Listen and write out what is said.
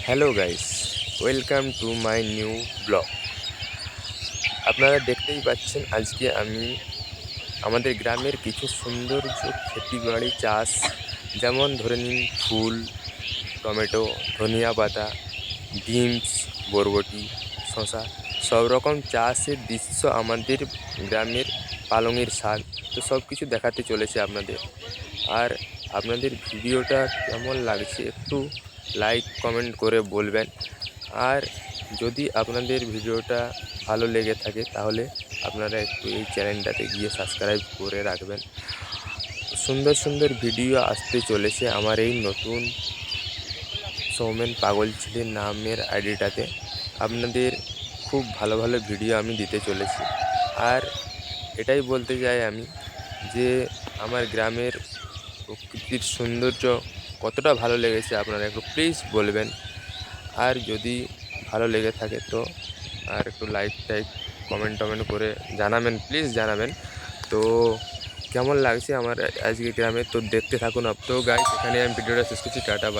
Hello guys, welcome to my new blog. আপনারা দেখতেই পাচ্ছেন আজকে আমি আমাদের গ্রামের কিছু সৌন্দর্য ক্ষেতিবাড়ি চাষ, যেমন ধরে নিন ফুল, টমেটো, ধনিয়া পাতা, বিনস, বরবটি, শসা, সব রকম চাষের দৃশ্য আমাদের গ্রামের পালংয়ের শাক, তো সব কিছু দেখাতে চলেছে আপনাদের। আর আপনাদের ভিডিওটা কেমন লাগছে একটু লাইক কমেন্ট করে বলবেন। আর যদি আপনাদের ভিডিওটা ভালো লেগে থাকে তাহলে আপনারা একটু এই চ্যানেলটাতে গিয়ে সাবস্ক্রাইব করে রাখবেন। সুন্দর সুন্দর ভিডিও আসতে চলেছে আমার এই নতুন সৌমেন পাগল ছেলে নামের আইডিটাতে। আপনাদের খুব ভালো ভালো ভিডিও আমি দিতে চলেছি। আর এটাই বলতে চাই আমি যে আমার গ্রামের প্রকৃতির সৌন্দর্য কতটা ভালো লেগেছে আপনারা একটু প্লিজ বলবেন। আর যদি ভালো লেগে থাকে তো আর একটু লাইক টাইক কমেন্ট টমেন্ট করে জানাবেন, প্লিজ জানাবেন। তো কেমন লাগছে আমার আজকে গ্রামে, তো দেখতে থাকুন। আপ তো গাইস, এখানে আমি ভিডিওটা শেষ করছি। Tata, by.